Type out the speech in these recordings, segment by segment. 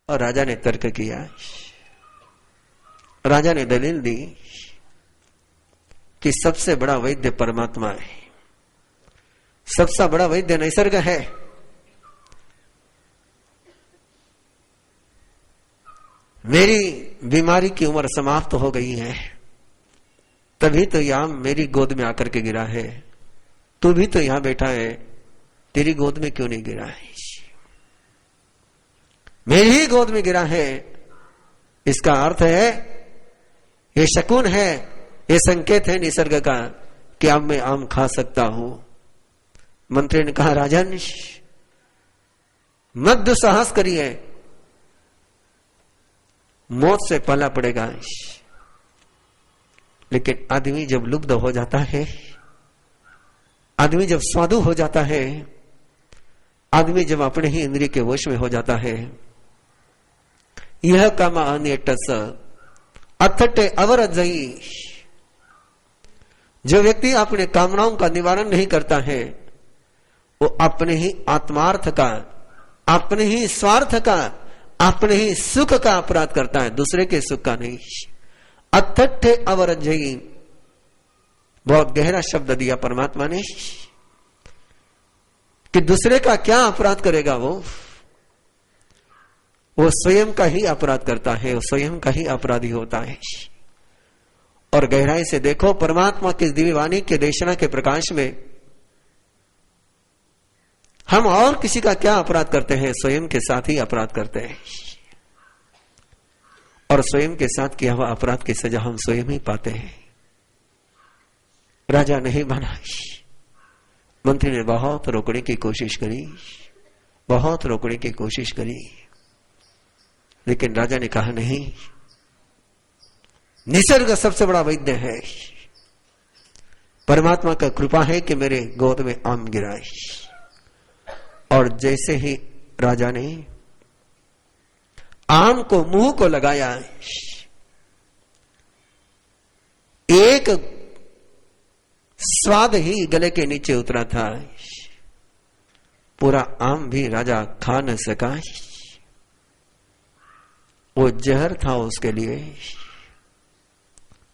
और राजा ने तर्क किया, राजा ने दलील दी कि सबसे बड़ा वैद्य परमात्मा है, सबसे बड़ा वैद्य निसर्ग है। मेरी बीमारी की उम्र समाप्त हो गई है, तभी तो यहां मेरी गोद में आकर के गिरा है। तू भी तो यहां बैठा है, तेरी गोद में क्यों नहीं गिरा है? मेरी ही गोद में गिरा है। इसका अर्थ है, ये शकुन है, ये संकेत है निसर्ग का कि अब मैं आम खा सकता हूं। मंत्री ने कहा, राजन मत दुस्साहस करिए, मौत से पाला पड़ेगा। लेकिन आदमी जब लुब्ध हो जाता है, आदमी जब स्वादु हो जाता है, आदमी जब अपने ही इंद्रिय के वश में हो जाता है, यह काम अनियटस अथटे अवरजई, जो व्यक्ति अपने कामनाओं का निवारण नहीं करता है, वो अपने ही आत्मार्थ का, अपने ही स्वार्थ का, अपने ही सुख का अपराध करता है, दूसरे के सुख का नहीं। अथटे अवरजई, बहुत गहरा शब्द दिया परमात्मा ने कि दूसरे का क्या अपराध करेगा वो स्वयं का ही अपराध करता है, वो स्वयं का ही अपराधी होता है। और गहराई से देखो, परमात्मा की दिव्य वाणी के देशना के प्रकाश में हम और किसी का क्या अपराध करते हैं? स्वयं के साथ ही अपराध करते हैं, और स्वयं के साथ किया हुआ अपराध की सजा हम स्वयं ही पाते हैं। राजा नहीं माना, मंत्री ने बहुत रोकने की कोशिश करी, बहुत रोकने की कोशिश करी, लेकिन राजा ने कहा, नहीं, निसर्ग सबसे बड़ा वैद्य है। परमात्मा का कृपा है कि मेरे गोद में आम गिरा। और जैसे ही राजा ने आम को मुंह को लगाया, एक स्वाद ही गले के नीचे उतरा था, पूरा आम भी राजा खा न सका। वो जहर था उसके लिए,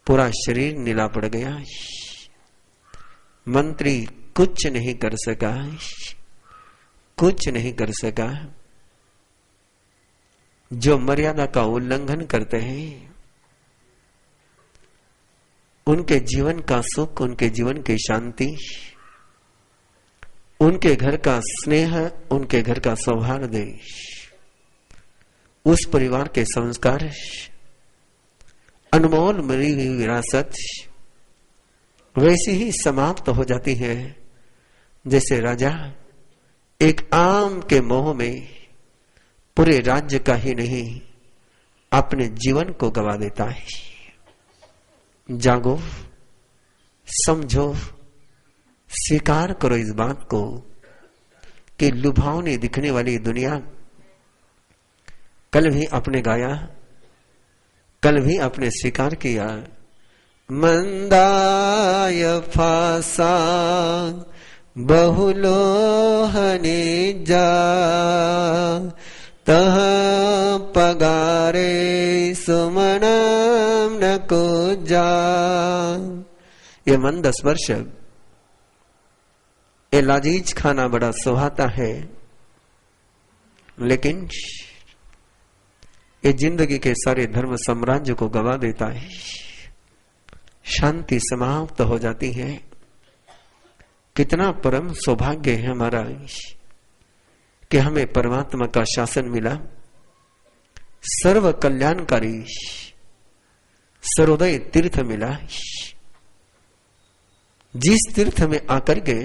पूरा शरीर नीला पड़ गया। मंत्री कुछ नहीं कर सका, कुछ नहीं कर सका। जो मर्यादा का उल्लंघन करते हैं, उनके जीवन का सुख, उनके जीवन की शांति, उनके घर का स्नेह, उनके घर का सौहार्द, उस परिवार के संस्कार, अनमोल मरी हुई विरासत वैसी ही समाप्त हो जाती है जैसे राजा एक आम के मोह में पूरे राज्य का ही नहीं, अपने जीवन को गवा देता है। जागो, समझो, स्वीकार करो इस बात को कि लुभावनी दिखने वाली दुनिया, कल भी आपने गाया, कल भी आपने स्वीकार किया, मंदाय फासा बहुलोहने जा, तह पगारे सुमनम न को जा। ये मंद स्पर्श, ये लाजीज खाना बड़ा सुहाता है, लेकिन ये जिंदगी के सारे धर्म साम्राज्य को गवा देता है। शांति समाप्त हो जाती है। कितना परम सौभाग्य है हमारा कि हमें परमात्मा का शासन मिला, सर्व कल्याणकारी सर्वोदय तीर्थ मिला। जिस तीर्थ में आकर के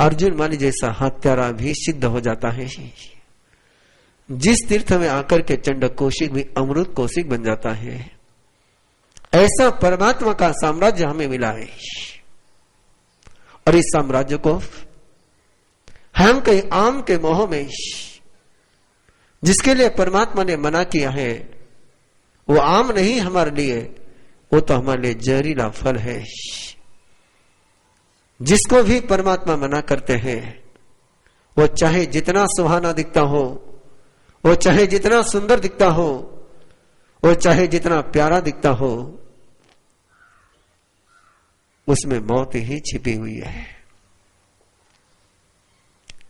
अर्जुन माली जैसा हत्यारा भी सिद्ध हो जाता है, जिस तीर्थ में आकर के चंड कौशिक भी अमृत कौशिक बन जाता है, ऐसा परमात्मा का साम्राज्य हमें मिला है। और इस साम्राज्य को हम कहीं आम के मोह में, जिसके लिए परमात्मा ने मना किया है, वो आम नहीं हमारे लिए, वो तो हमारे लिए जहरीला फल है। जिसको भी परमात्मा मना करते हैं, वो चाहे जितना सुहाना दिखता हो, वो चाहे जितना सुंदर दिखता हो, वो चाहे जितना प्यारा दिखता हो, उसमें मौत ही छिपी हुई है।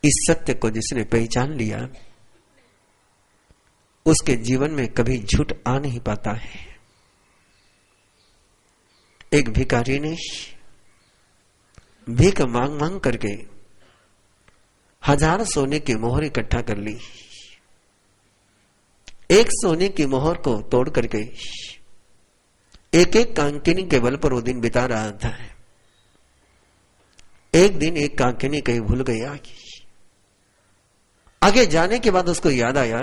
इस सत्य को जिसने पहचान लिया, उसके जीवन में कभी झूठ आ नहीं पाता है। एक भिखारी ने भीख मांग मांग करके 1000 सोने की मोहर इकट्ठा कर ली। एक सोने की मोहर को तोड़ करके एक एक कांकिनी के बल पर वो दिन बिता रहा था। एक दिन एक कांकिनी कहीं भूल गया। आगे जाने के बाद उसको याद आया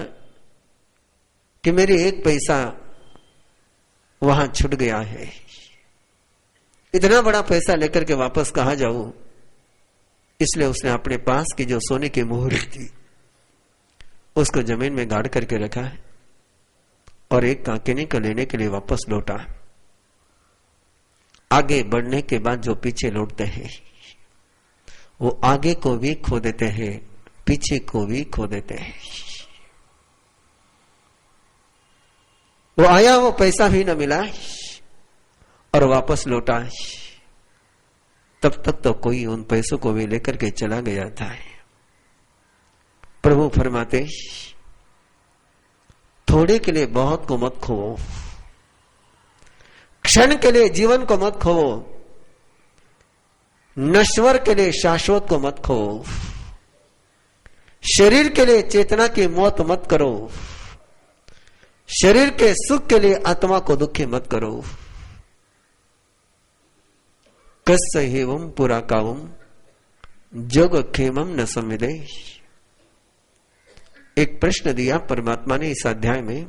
कि मेरे 1 पैसा वहां छूट गया है। इतना बड़ा पैसा लेकर के वापस कहां जाऊं? इसलिए उसने अपने पास की जो सोने की मोहर थी उसको जमीन में गाड़ करके रखा है और एक कांकिनी को लेने के लिए वापस लौटा। आगे बढ़ने के बाद जो पीछे लौटते हैं वो आगे को भी खो देते हैं, पीछे को भी खो देते हैं। वो आया, वो पैसा भी न मिला और वापस लौटा, तब तक तो कोई उन पैसों को भी लेकर के चला गया था। प्रभु फरमाते, थोड़े के लिए बहुत को मत खोओ, क्षण के लिए जीवन को मत खोओ, नश्वर के लिए शाश्वत को मत खोओ, शरीर के लिए चेतना की मौत मत करो, शरीर के सुख के लिए आत्मा को दुखी मत करो। कस्य हेवम पुरा कावम जोग क्षेमम न संविदे। एक प्रश्न दिया परमात्मा ने इस अध्याय में,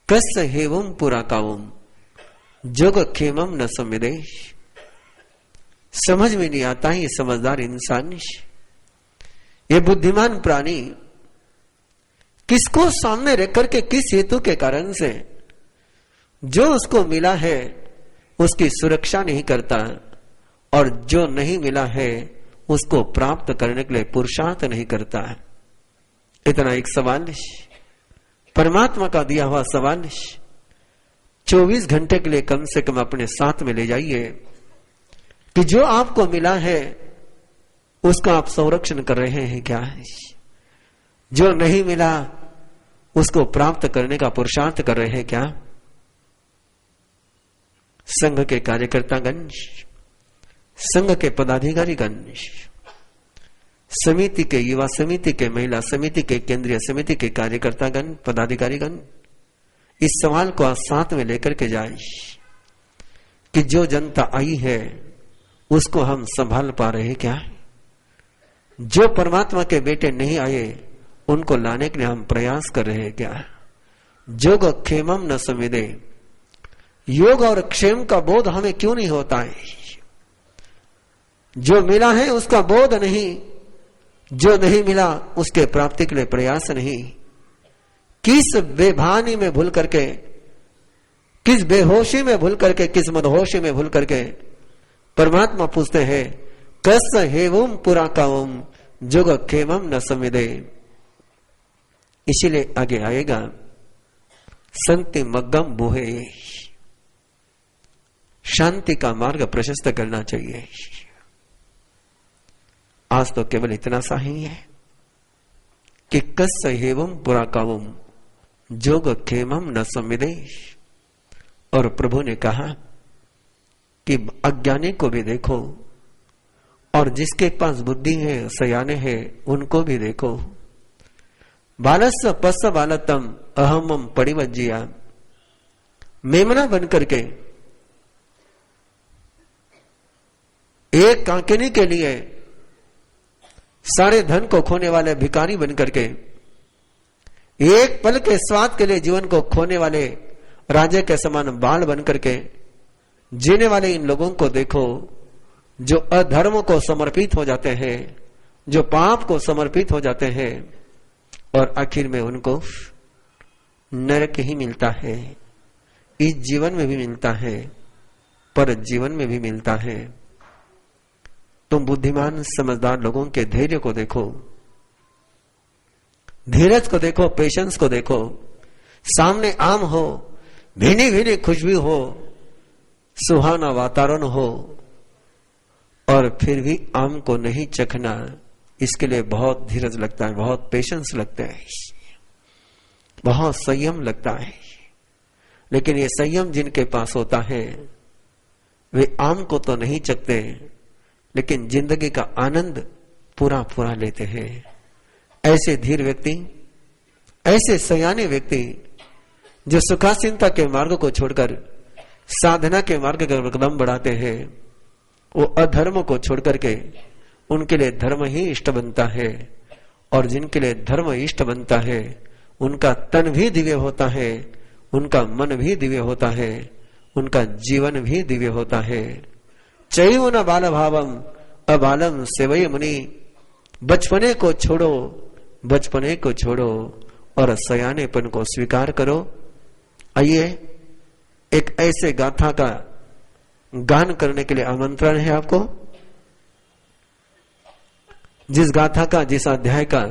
कस्य हेवम पुरा कावम जोग क्षेमम न संविदे। समझ में नहीं आता ये समझदार इंसान, ये बुद्धिमान प्राणी किसको सामने रख करके, किस हेतु के कारण से जो उसको मिला है उसकी सुरक्षा नहीं करता और जो नहीं मिला है उसको प्राप्त करने के लिए पुरुषार्थ नहीं करता। इतना एक सवाल, परमात्मा का दिया हुआ सवाल 24 घंटे के लिए कम से कम अपने साथ में ले जाइए कि जो आपको मिला है उसका आप संरक्षण कर रहे हैं क्या? जो नहीं मिला उसको प्राप्त करने का पुरुषार्थ कर रहे हैं क्या? संघ के कार्यकर्तागण, संघ के पदाधिकारीगण, समिति के युवा समिति के, महिला समिति के, केंद्रीय समिति के कार्यकर्तागण, पदाधिकारीगण, इस सवाल को आज साथ में लेकर के जाए कि जो जनता आई है उसको हम संभाल पा रहे क्या? जो परमात्मा के बेटे नहीं आए उनको लाने के लिए हम प्रयास कर रहे हैं क्या? जोग क्षेमम न संविदे। योग और क्षेम का बोध हमें क्यों नहीं होता है? जो मिला है उसका बोध नहीं, जो नहीं मिला उसके प्राप्ति के लिए प्रयास नहीं। किस बेभानी में भूल करके, किस बेहोशी में भूल करके, किस मदहोशी में भूल करके परमात्मा पूछते हैं, कस हेवम पुरा कावम जोग क्षेमम न संविदे। इसीलिए आगे आएगा, संति मग्गम बुहे। शांति का मार्ग प्रशस्त करना चाहिए। आज तो केवल इतना सा ही है कि कस्य हेवम पुरा कावम जोग क्षेमम न संविदे। और प्रभु ने कहा कि अज्ञानी को भी देखो और जिसके पास बुद्धि है, सयाने है, उनको भी देखो। बालस्य पस्स बालतम अहमम पड़िवज्जिया। मेमना बन करके एक कांकिनी के लिए सारे धन को खोने वाले भिखारी बन करके, एक पल के स्वाद के लिए जीवन को खोने वाले राजे के समान बाल बन करके जीने वाले इन लोगों को देखो, जो अधर्म को समर्पित हो जाते हैं, जो पाप को समर्पित हो जाते हैं और आखिर में उनको नरक ही मिलता है। इस जीवन में भी मिलता है, पर जीवन में भी मिलता है। तुम बुद्धिमान समझदार लोगों के धैर्य को देखो। धीरज को देखो, पेशेंस को देखो। सामने आम हो, भीनी भीनी खुशबू हो, सुहाना वातावरण हो, और फिर भी आम को नहीं चखना, इसके लिए बहुत धीरज लगता है, बहुत पेशेंस लगता है, बहुत संयम लगता है। लेकिन ये संयम जिनके पास होता है वे आम को तो नहीं चखते, लेकिन जिंदगी का आनंद पूरा पूरा लेते हैं। ऐसे धीर व्यक्ति, ऐसे सयाने व्यक्ति जो सुखासीनता के मार्ग को छोड़कर साधना के मार्ग का कदम बढ़ाते हैं, वो अधर्म को छोड़कर के उनके लिए धर्म ही इष्ट बनता है। और जिनके लिए धर्म इष्ट बनता है उनका तन भी दिव्य होता है, उनका मन भी दिव्य होता है, उनका जीवन भी दिव्य होता है। चैव न बाल भावम अबालम सेवय मुनि, बचपने को छोड़ो, बचपने को छोड़ो और सयानेपन को स्वीकार करो। आइए एक ऐसे गाथा का गान करने के लिए आमंत्रण है आपको, जिस गाथा का, जिस अध्याय का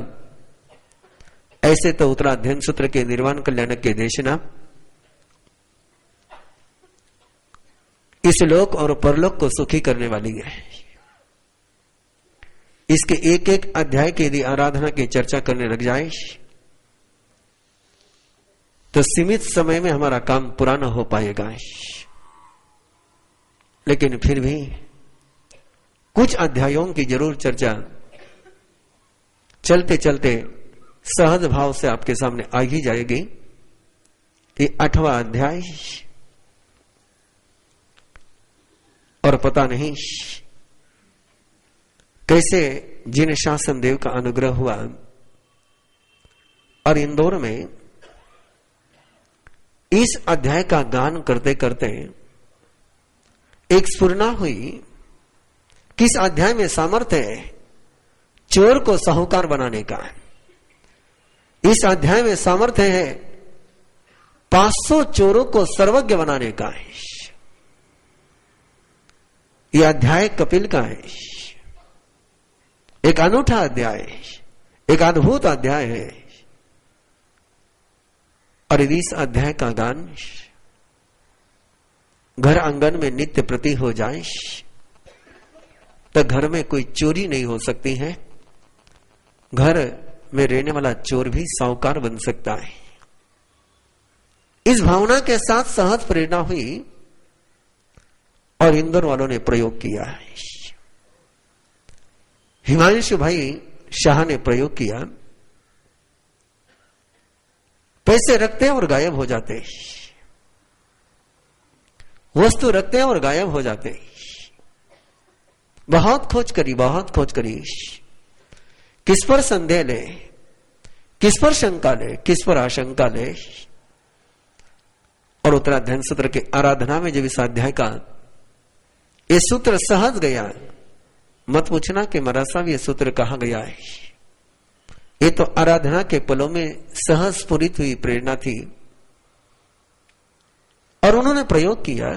ऐसे तो उत्तराध्ययन सूत्र के निर्वाण कल्याणक के देशना इस लोक और परलोक को सुखी करने वाली है। इसके एक एक अध्याय की यदि आराधना की चर्चा करने लग जाए तो सीमित समय में हमारा काम पूरा न हो पाएगा। लेकिन फिर भी कुछ अध्यायों की जरूर चर्चा चलते चलते सहज भाव से आपके सामने आ ही जाएगी। ये 8वां अध्याय, और पता नहीं कैसे जिन शासन देव का अनुग्रह हुआ और इंदौर में इस अध्याय का गान करते करते एक स्फुरना हुई कि इस अध्याय में सामर्थ्य है चोर को साहूकार बनाने का। इस अध्याय में सामर्थ्य है 500 चोरों को सर्वज्ञ बनाने का है। यह अध्याय कपिल का है, एक अनूठा अध्याय है, एक अद्भुत अध्याय है। और यदि इस अध्याय का गान घर आंगन में नित्य प्रति हो जाए तो घर में कोई चोरी नहीं हो सकती है, घर में रहने वाला चोर भी साहूकार बन सकता है। इस भावना के साथ सहज प्रेरणा हुई और इंदौर वालों ने प्रयोग किया है। हिमांशु भाई शाह ने प्रयोग किया। पैसे रखते हैं और गायब हो जाते हैं, वस्तु रखते हैं और गायब हो जाते हैं। बहुत खोज करी, बहुत खोज करी, किस पर संदेह ले, किस पर शंका ले, किस पर आशंका ले। और उत्तराध्ययन सूत्र के आराधना में जब इस अध्याय का ये सूत्र सहज गया, मत पूछना कि महाराज साहब ये सूत्र कहां गया है। ये तो आराधना के पलों में सहज स्फुरित हुई प्रेरणा थी और उन्होंने प्रयोग किया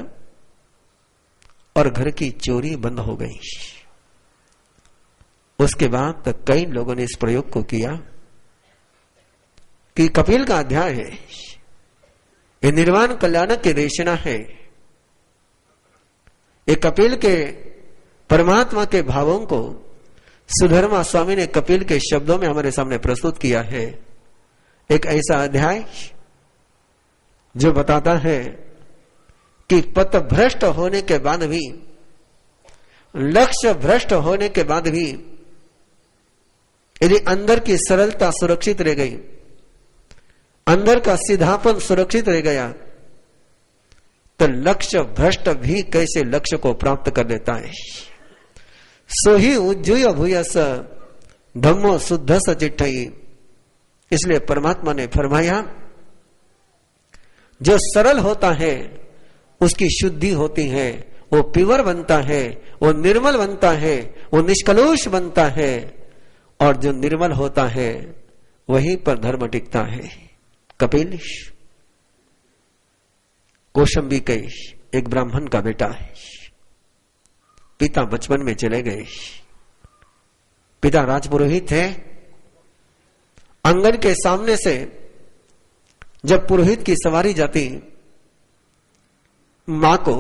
और घर की चोरी बंद हो गई। उसके बाद तक कई लोगों ने इस प्रयोग को किया कि कपिल का अध्याय है, ये निर्वाण कल्याणक की देशना है। ये कपिल के परमात्मा के भावों को सुधर्मा स्वामी ने कपिल के शब्दों में हमारे सामने प्रस्तुत किया है। एक ऐसा अध्याय जो बताता है कि पथ भ्रष्ट होने के बाद भी, लक्ष्य भ्रष्ट होने के बाद भी यदि अंदर की सरलता सुरक्षित रह गई, अंदर का सीधापन सुरक्षित रह गया, तो लक्ष्य भ्रष्ट भी कैसे लक्ष्य को प्राप्त कर लेता है। सोही उज्जुय भूयस धम्मो शुद्ध सचिट्ठई। इसलिए परमात्मा ने फरमाया जो सरल होता है उसकी शुद्धि होती है, वो प्योर बनता है, वो निर्मल बनता है, वो निष्कलुष बनता है। और जो निर्मल होता है वहीं पर धर्म टिकता है। कपिल कौशंबी के एक ब्राह्मण का बेटा है। पिता बचपन में चले गए। पिता राजपुरोहित थे आंगन के सामने से जब पुरोहित की सवारी जाती, मां को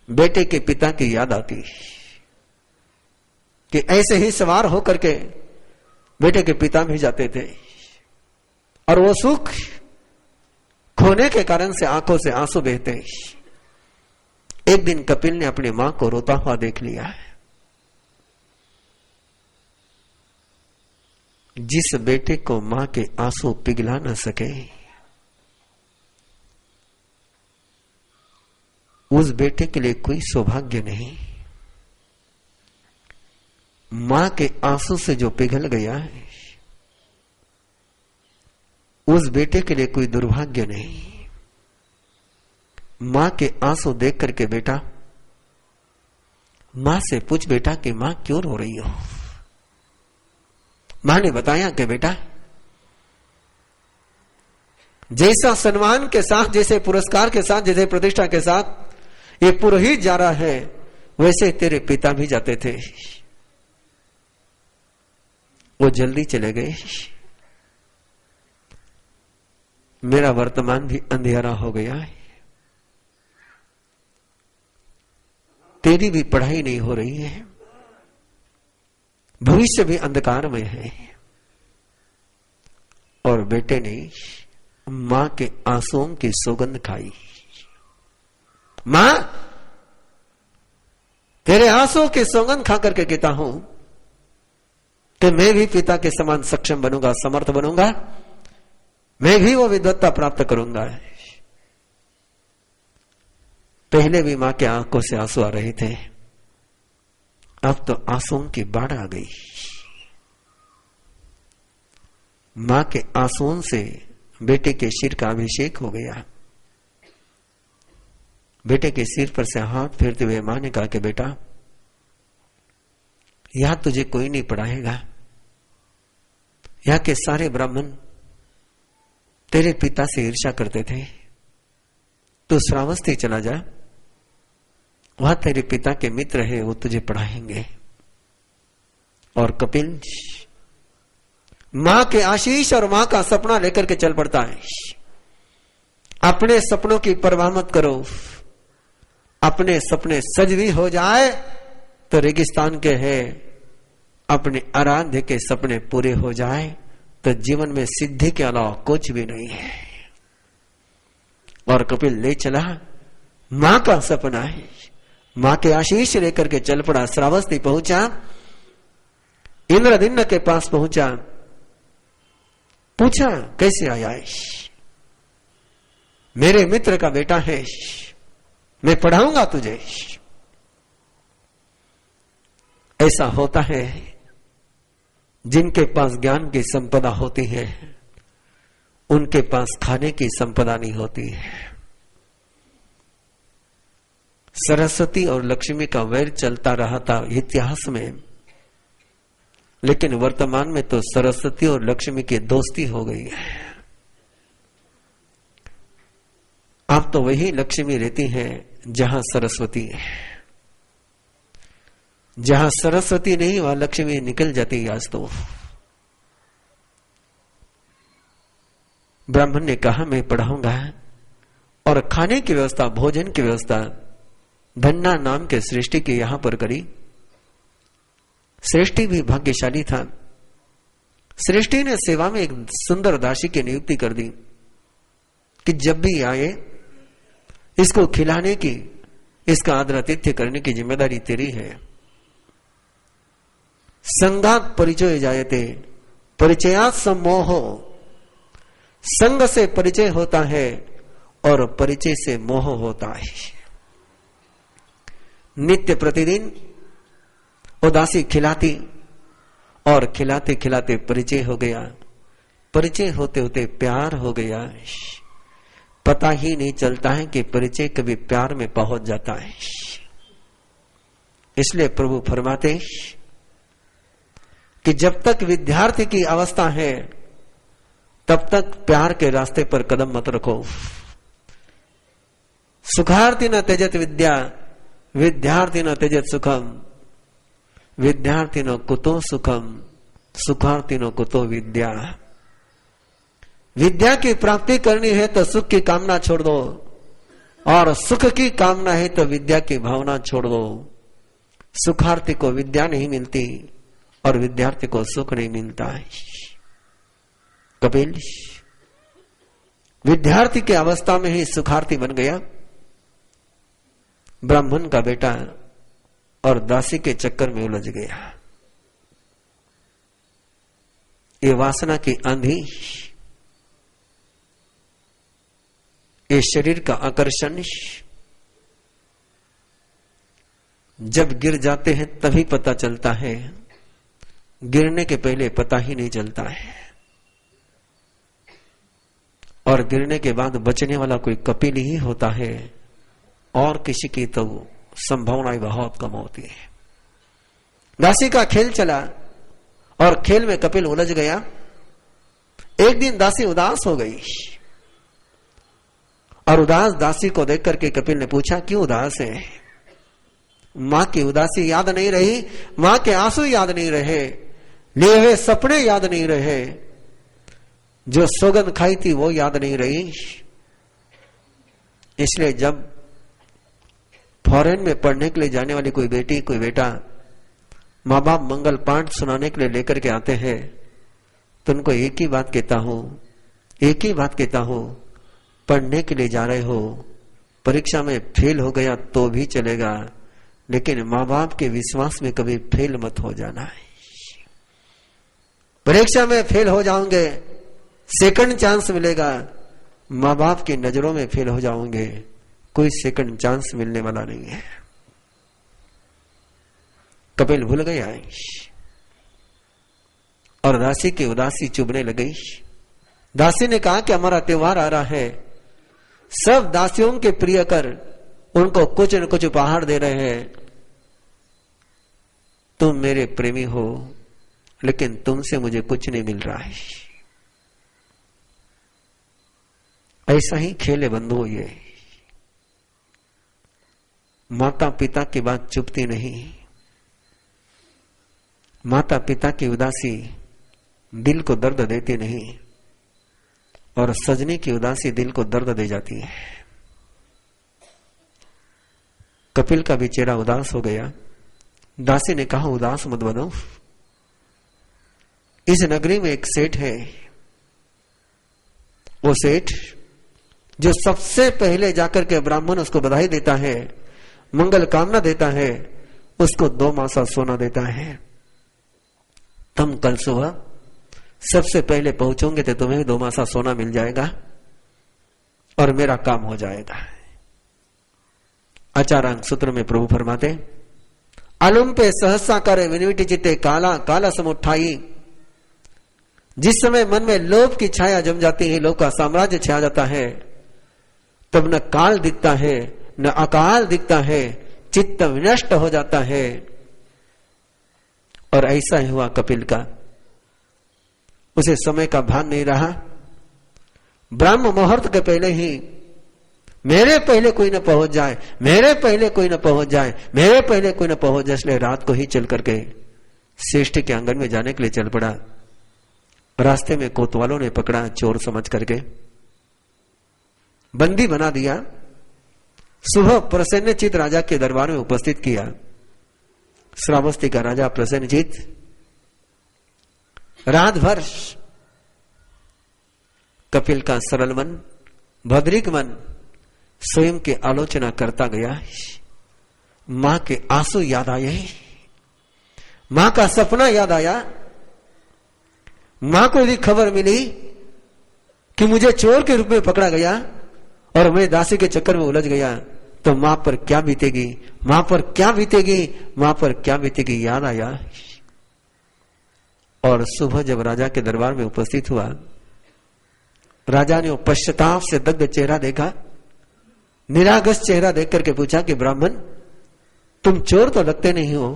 बेटे के पिता की याद आती कि ऐसे ही सवार होकर के बेटे के पिता भी जाते थे, और वो सुख खोने के कारण से आंखों से आंसू बहते। एक दिन कपिल ने अपनी मां को रोता हुआ देख लिया है। जिस बेटे को मां के आंसू पिघला न सके, उस बेटे के लिए कोई सौभाग्य नहीं। मां के आंसू से जो पिघल गया है, उस बेटे के लिए कोई दुर्भाग्य नहीं। मां के आंसू देख करके बेटा, मां से पूछ बेटा कि मां क्यों रो रही हो। मां ने बताया कि बेटा, जैसा सम्मान के साथ, जैसे पुरस्कार के साथ, जैसे प्रतिष्ठा के साथ ये पुरोहित जा रहा है, वैसे तेरे पिता भी जाते थे। वो जल्दी चले गए, मेरा वर्तमान भी अंधेरा हो गया है, तेरी भी पढ़ाई नहीं हो रही है, भविष्य भी अंधकार में है। और बेटे ने मां के आंसुओं की सौगंध खाई। मां, तेरे आंसुओं की सौगंध खा करके कहता हूं कि मैं भी पिता के समान सक्षम बनूंगा, समर्थ बनूंगा, मैं भी वो विद्वत्ता प्राप्त करूंगा। पहले भी मां के आंखों से आंसू आ रहे थे, अब तो आंसुओं की बाढ़ आ गई। मां के आंसुओं से बेटे के सिर का अभिषेक हो गया। बेटे के सिर पर से हाथ फेरते हुए मां ने कहा कि बेटा, यहां तुझे कोई नहीं पढ़ाएगा, यहां के सारे ब्राह्मण तेरे पिता से ईर्ष्या करते थे, तू श्रावस्ती चला जा, वहां तेरे पिता के मित्र है, वो तुझे पढ़ाएंगे। और कपिल मां के आशीष और मां का सपना लेकर के चल पड़ता है। अपने सपनों की परवाह मत करो, अपने सपने सच भी हो जाए तो रेगिस्तान के हैं, अपने आराध्य के सपने पूरे हो जाए तो जीवन में सिद्धि के अलावा कुछ भी नहीं है। और कपिल ले चला, मां का सपना है, मां के आशीष लेकर के चल पड़ा। श्रावस्ती पहुंचा, इंद्रदिम्न के पास पहुंचा, पूछा कैसे आया है। मेरे मित्र का बेटा है, मैं पढ़ाऊंगा तुझे। ऐसा होता है जिनके पास ज्ञान की संपदा होती है, उनके पास खाने की संपदा नहीं होती है। सरस्वती और लक्ष्मी का वैर चलता रहा था इतिहास में, लेकिन वर्तमान में तो सरस्वती और लक्ष्मी की दोस्ती हो गई है। अब तो वही लक्ष्मी रहती है जहां सरस्वती है, जहां सरस्वती नहीं वहां लक्ष्मी निकल जाती है। आज तो ब्राह्मण ने कहा मैं पढ़ाऊंगा, और खाने की व्यवस्था, भोजन की व्यवस्था धन्ना नाम के सृष्टि की यहां पर करी। सृष्टि भी भाग्यशाली था। सृष्टि ने सेवा में एक सुंदर दासी की नियुक्ति कर दी कि जब भी आए इसको खिलाने की, इसका आदर आतिथ्य करने की जिम्मेदारी तेरी है। संगात परिचय जायते, परिचयात सम्मोह। संग से परिचय होता है और परिचय से मोह होता है। नित्य प्रतिदिन उदासी खिलाती, और खिलाते खिलाते परिचय हो गया, परिचय होते होते प्यार हो गया। पता ही नहीं चलता है कि परिचय कभी प्यार में पहुंच जाता है। इसलिए प्रभु फरमाते कि जब तक विद्यार्थी की अवस्था है तब तक प्यार के रास्ते पर कदम मत रखो। सुखार्थी न त्यजत विद्या, विद्यार्थी न त्यजत सुखम, विद्यार्थी न कुतो सुखम, सुखार्थिनों को तो विद्या, विद्या की प्राप्ति करनी है तो सुख की कामना छोड़ दो, और सुख की कामना है तो विद्या की भावना छोड़ दो। सुखार्थी को विद्या नहीं मिलती और विद्यार्थी को सुख नहीं मिलता है। कपिल विद्यार्थी की अवस्था में ही सुखार्थी बन गया, ब्राह्मण का बेटा, और दासी के चक्कर में उलझ गया। ये वासना की आंधी, ये शरीर का आकर्षण, जब गिर जाते हैं तभी पता चलता है, गिरने के पहले पता ही नहीं चलता है। और गिरने के बाद बचने वाला कोई कपिल ही होता है, और किसी की तो संभावनाएं बहुत कम होती है। दासी का खेल चला और खेल में कपिल उलझ गया। एक दिन दासी उदास हो गई, और उदास दासी को देख करके कपिल ने पूछा, क्यों उदास है? मां की उदासी याद नहीं रही, मां के आंसू याद नहीं रहे, लिए हुए सपने याद नहीं रहे, जो सौगंध खाई थी वो याद नहीं रही। इसलिए जब फॉरेन में पढ़ने के लिए जाने वाली कोई बेटी, कोई बेटा माँ बाप मंगल पाठ सुनाने के लिए लेकर के आते हैं, तो उनको एक ही बात कहता हूं, पढ़ने के लिए जा रहे हो, परीक्षा में फेल हो गया तो भी चलेगा, लेकिन माँ बाप के विश्वास में कभी फेल मत हो जाना है। परीक्षा में फेल हो जाओगे, सेकंड चांस मिलेगा, माँ बाप की नजरों में फेल हो जाओगे, कोई सेकंड चांस मिलने वाला नहीं है। कपिल भूल गया और दासी की उदासी चुभने लगी। दासी ने कहा कि हमारा त्योहार आ रहा है, सब दासियों के प्रिय कर उनको कुछ न कुछ उपहार दे रहे हैं। तुम मेरे प्रेमी हो, लेकिन तुमसे मुझे कुछ नहीं मिल रहा है। ऐसा ही खेले बंधु, ये माता पिता की बात चुपती नहीं, माता पिता की उदासी दिल को दर्द देती नहीं, और सजनी की उदासी दिल को दर्द दे जाती है। कपिल का भी चेहरा उदास हो गया। दासी ने कहा, उदास मत बनो, इस नगरी में एक सेठ है, वो सेठ जो सबसे पहले जाकर के ब्राह्मण उसको बधाई देता है, मंगल कामना देता है, उसको 2 मासा सोना देता है। तुम कल सुबह सबसे पहले पहुंचोगे तो तुम्हें 2 मासा सोना मिल जाएगा और मेरा काम हो जाएगा। आचारांक सूत्र में प्रभु फरमाते, आलुम पे सहसा करे विनिविटी चित्ते काला काला समुठाई। जिस समय मन में लोभ की छाया जम जाती है, लोभ का साम्राज्य छा जाता है, तब न काल दिखता है न अकाल दिखता है, चित्त विनष्ट हो जाता है। और ऐसा ही हुआ कपिल का। उसे समय का भान नहीं रहा। ब्रह्म मुहूर्त के पहले ही मेरे पहले कोई न पहुंच जाए, मेरे पहले कोई न पहुंच जाए, मेरे पहले कोई न पहुंच जाए, इसलिए रात को ही चल करके श्रेष्ठ के आंगन में जाने के लिए चल पड़ा। रास्ते में कोतवालों ने पकड़ा, चोर समझ करके बंदी बना दिया। सुबह प्रसन्नचित राजा के दरबार में उपस्थित किया। श्रावस्ती का राजा प्रसन्नचित रात भर कपिल का सरल मन, भद्रिक मन स्वयं की आलोचना करता गया। मां के आंसू याद आए, मां का सपना याद आया। मां को यदि खबर मिली कि मुझे चोर के रूप में पकड़ा गया और मैं दासी के चक्कर में उलझ गया, तो मां पर क्या बीतेगी, मां पर क्या बीतेगी, मां पर क्या बीतेगी, याद आया। और सुबह जब राजा के दरबार में उपस्थित हुआ, राजा ने पश्चाताप से दग्ध चेहरा देखा, निरागस चेहरा देख करके पूछा कि ब्राह्मण, तुम चोर तो लगते नहीं हो,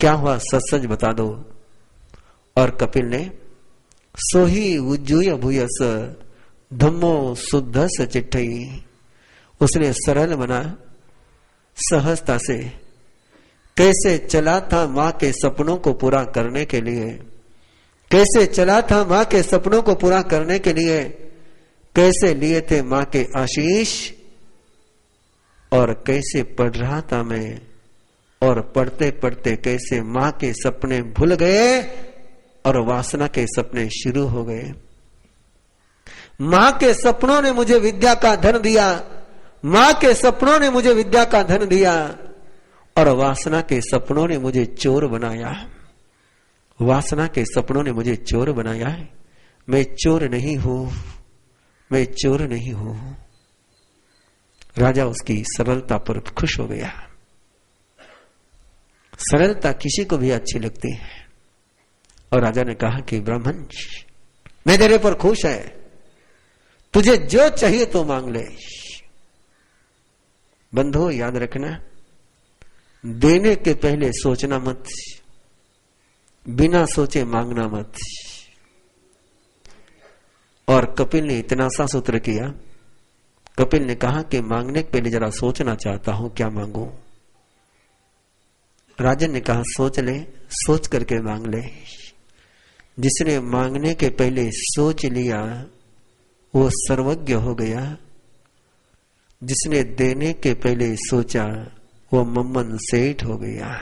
क्या हुआ, सच सच बता दो। और कपिल ने सोही उज्जूय भूयस धम्मो शुद्ध सचिट्ठई, उसने सरल मना सहजता से कैसे चला था मां के सपनों को पूरा करने के लिए, कैसे चला था मां के सपनों को पूरा करने के लिए, कैसे लिए थे मां के आशीष, और कैसे पढ़ रहा था मैं, और पढ़ते पढ़ते कैसे मां के सपने भूल गए और वासना के सपने शुरू हो गए। मां के सपनों ने मुझे विद्या का धन दिया, मां के सपनों ने मुझे विद्या का धन दिया, और वासना के सपनों ने मुझे चोर बनाया। वासना के सपनों ने मुझे चोर बनाया है। मैं चोर नहीं हूं, मैं चोर नहीं हूं। राजा उसकी सरलता पर खुश हो गया। सरलता किसी को भी अच्छी लगती है। और राजा ने कहा कि ब्राह्मण, मैं तेरे पर खुश है, तुझे जो चाहिए तो मांग ले। बंधु याद रखना, देने के पहले सोचना मत, बिना सोचे मांगना मत। और कपिल ने इतना सा सूत्र किया। कपिल ने कहा कि मांगने के पहले जरा सोचना चाहता हूं, क्या मांगू। राजन ने कहा सोच ले, सोच करके मांग ले। जिसने मांगने के पहले सोच लिया वो सर्वज्ञ हो गया। जिसने देने के पहले सोचा वो मम्मन सेठ हो गया।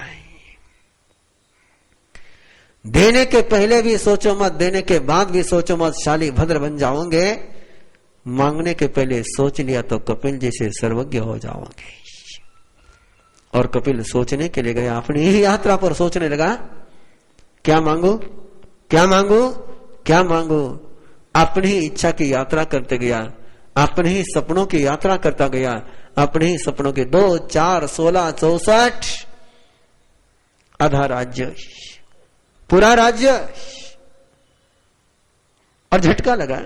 देने के पहले भी सोचो मत, देने के बाद भी सोचो मत, शाली भद्र बन जाओगे। मांगने के पहले सोच लिया तो कपिल जैसे सर्वज्ञ हो जाओगे। और कपिल सोचने के लिए गया, अपनी ही यात्रा पर सोचने लगा, क्या मांगू, क्या मांगू, क्या मांगू। अपनी ही इच्छा की यात्रा करते गया, अपने ही सपनों की यात्रा करता गया। अपने ही सपनों के 2, 4, 16, 64 आधा राज्य, पूरा राज्य। और झटका लगा,